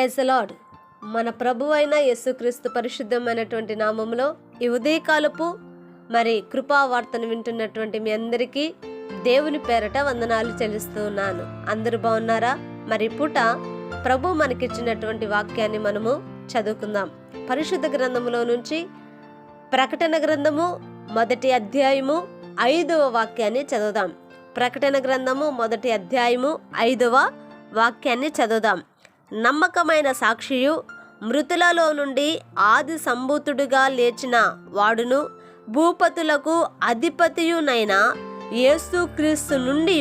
Praise the lord. మన ప్రభువైన యేసుక్రీస్తు పరిశుద్ధమైనటువంటి నామములో ఈ ఉదయకాలపు కృపా వార్తను వింటున్నటువంటి మీ అందరికీ దేవుని పేరట వందనాలు చెల్లిస్తూ ఉన్నాను. అందరూ బాగున్నారా? పూట ప్రభు మనకిచ్చినటువంటి వాక్యాన్ని మనము చదువుకుందాం. పరిశుద్ధ గ్రంథములో నుంచి ప్రకటన గ్రంథము 1వ అధ్యాయము 5వ వాక్యాన్ని చదువుదాం. ప్రకటన గ్రంథము 1వ అధ్యాయము 5వ వాక్యాన్ని చదువుదాం. నమ్మకమైన సాక్షియు, మృతులలో నుండి ఆది సంభూతుడుగా లేచిన వాడును, భూపతులకు అధిపతియునైన యేసుక్రీస్తు నుండి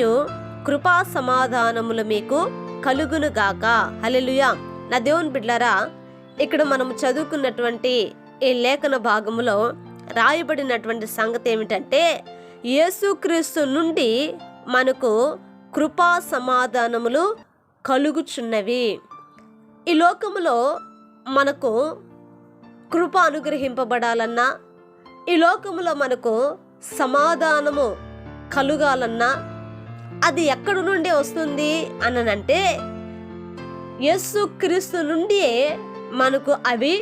కృపా సమాధానములు మీకు కలుగునుగాక. హల్లెలూయా. నా దేవుని బిడ్డలారా, ఇక్కడ మనం చదువుకున్నటువంటి ఈ లేఖన భాగములో రాయబడినటువంటి సంగతి ఏమిటంటే, యేసుక్రీస్తు నుండి మనకు కృపా సమాధానములు కలుగుచున్నవి. ఈ లోకములో మనకు కృప అనుగ్రహింపబడాలన్నా, ఈ లోకములో మనకు సమాధానము కలుగాలన్నా అది ఎక్కడి నుండి వస్తుంది అనంటే యేసుక్రీస్తు నుండియే మనకు అవి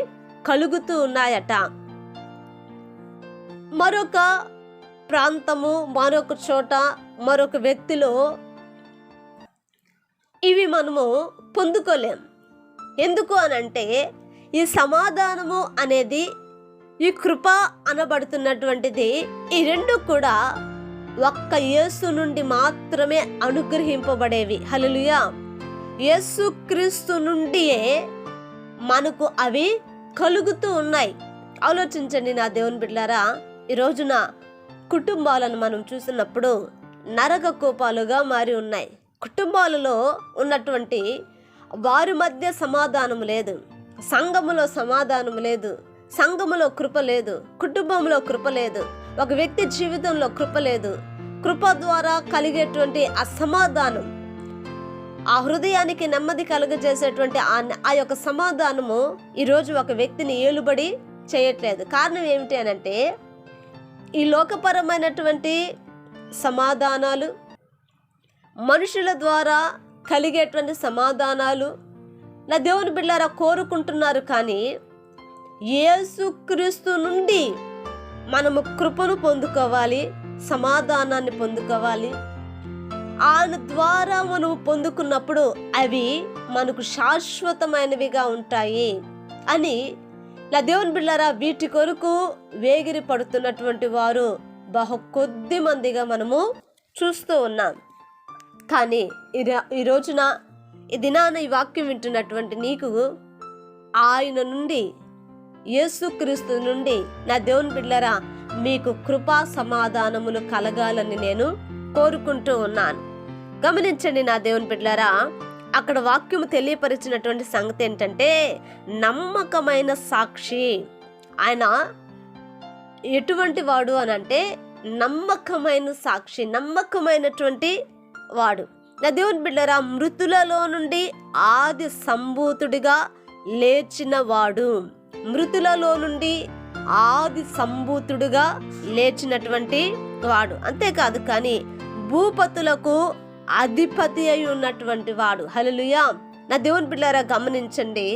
కలుగుతూ ఉన్నాయట. మరొక ప్రాంతము, మరొక చోట, మరొక వ్యక్తిలో ఇవి మనము పొందుకోలేం. ఎందుకు అనంటే ఈ సమాధానము అనేది, ఈ కృప అనబడుతున్నటువంటిది, ఈ రెండు కూడా ఒక్క యేసు నుండి మాత్రమే అనుగ్రహింపబడేవి. హల్లెలూయా. యేసుక్రీస్తు నుండియే మనకు అవి కలుగుతూ ఉన్నాయి. ఆలోచించండి నా దేవుని బిడ్డలారా, ఈ రోజున కుటుంబాలను మనం చూసినప్పుడు నరక కూపాలుగా మారి ఉన్నాయి. కుటుంబాలలో ఉన్నటువంటి వారి మధ్య సమాధానం లేదు, సంఘములో సమాధానం లేదు, సంఘములో కృప లేదు, కుటుంబంలో కృప లేదు, ఒక వ్యక్తి జీవితంలో కృప లేదు. కృప ద్వారా కలిగేటువంటి అసమాధానం, ఆ హృదయానికి నెమ్మది కలుగజేసేటువంటి ఆ యొక్క సమాధానము ఈరోజు ఒక వ్యక్తిని ఏలుబడి చేయట్లేదు. కారణం ఏమిటి అనంటే, ఈ లోకపరమైనటువంటి సమాధానాలు, మనుషుల ద్వారా కలిగేటువంటి సమాధానాలు నా దేవుని బిడ్డలారా కోరుకుంటున్నారు. కానీ యేసుక్రీస్తు నుండి మనము కృపను పొందుకోవాలి, సమాధానాన్ని పొందుకోవాలి. ఆయన ద్వారా మనం పొందుకున్నప్పుడు అవి మనకు శాశ్వతమైనవిగా ఉంటాయి అని నా దేవుని బిడ్డలారా, వీటి కొరకు వేగిరి పడుతున్నటువంటి వారు బహు కొద్ది మందిగా మనము చూస్తూ ఉన్నాం. కానీ ఈ రోజున ఈ దినాన ఈ వాక్యం వింటున్నటువంటి నీకు ఆయన నుండి, యేసుక్రీస్తు నుండి నా దేవుని బిడ్డలారా మీకు కృపా సమాధానములు కలగాలని నేను కోరుకుంటూ ఉన్నాను. గమనించండి నా దేవుని బిడ్డలారా, అక్కడ వాక్యము తెలియపరిచినటువంటి సంగతి ఏంటంటే, నమ్మకమైన సాక్షి. ఆయన ఎటువంటి వాడు అనంటే నమ్మకమైన సాక్షి, నమ్మకమైనటువంటి వాడు. నా దేవుని బిడ్డలారా, మృతులలో నుండి ఆది సంభూతుడిగా లేచిన వాడు, మృతులలో నుండి ఆది సంభూతుడుగా లేచినటువంటి వాడు. అంతేకాదు కానీ భూపతులకు అధిపతి అయి ఉన్నటువంటి వాడు. హల్లెలూయా. నా దేవుని బిడ్డలారా గమనించండి,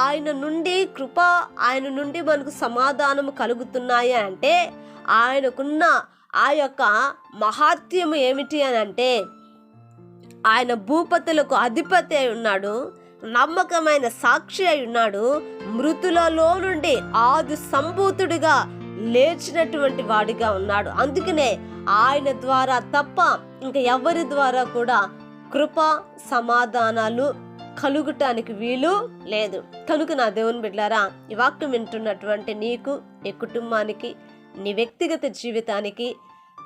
ఆయన నుండి కృప, ఆయన నుండి మనకు సమాధానము కలుగుతున్నాయి అంటే ఆయనకున్న ఆ యొక్క మహాత్మ్యము ఏమిటి అని అంటే, ఆయన భూపతులకు అధిపతి అయి ఉన్నాడు, నమ్మకమైన సాక్షి అయి ఉన్నాడు, మృతులలో నుండి ఆది సంభూతుడిగా లేచినటువంటి వాడిగా ఉన్నాడు. అందుకనే ఆయన ద్వారా తప్ప ఇంకా ఎవరి ద్వారా కూడా కృప సమాధానాలు కలుగటానికి వీలు లేదు. కనుక నా దేవుని బిడ్డలారా, ఈ వాక్యం వింటున్నటువంటి నీకు, నీ కుటుంబానికి, నీ వ్యక్తిగత జీవితానికి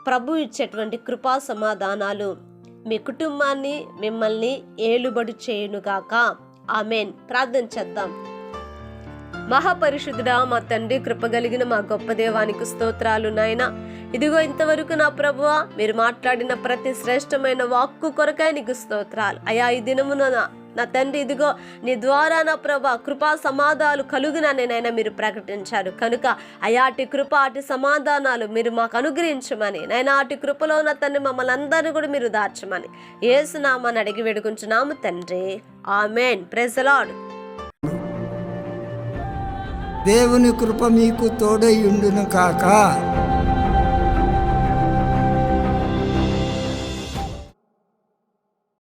ప్రభు ఇచ్చేటువంటి కృపా సమాధానాలు మీ కుటుంబాన్ని, మిమ్మల్ని ఏలుబడి చేయునుగాక. ఆమేన్. ప్రార్థన చేద్దాం. మహాపరిశుద్ధుడా, మా తండ్రి, కృపగలిగిన మా గొప్ప దేవానికి స్తోత్రాలు నాయన. ఇదిగో ఇంతవరకు నా ప్రభువా, మీరు మాట్లాడిన ప్రతి శ్రేష్టమైన వాక్కు కొరకై నీకు స్తోత్రాలు అయా. ఈ దినమున నా తండ్రి, ఇదిగో నీ ద్వారా నా ప్రభా కృపా సమాధానాలు కలుగునని నైనా మీరు ప్రకటించారు. కనుక అయాటి కృప, అటు సమాధానాలు మీరు మాకు అనుగ్రహించమని నైనా, అటు కృపలో నా తండ్రి మమ్మల్ని అందరినీ కూడా మీరు దాచమని యేసు నామమున అడిగి వేడుకుంటున్నాము తండ్రి. ఆమేన్. Praise the Lord. దేవుని కృప మీకు తోడై ఉండును కాక.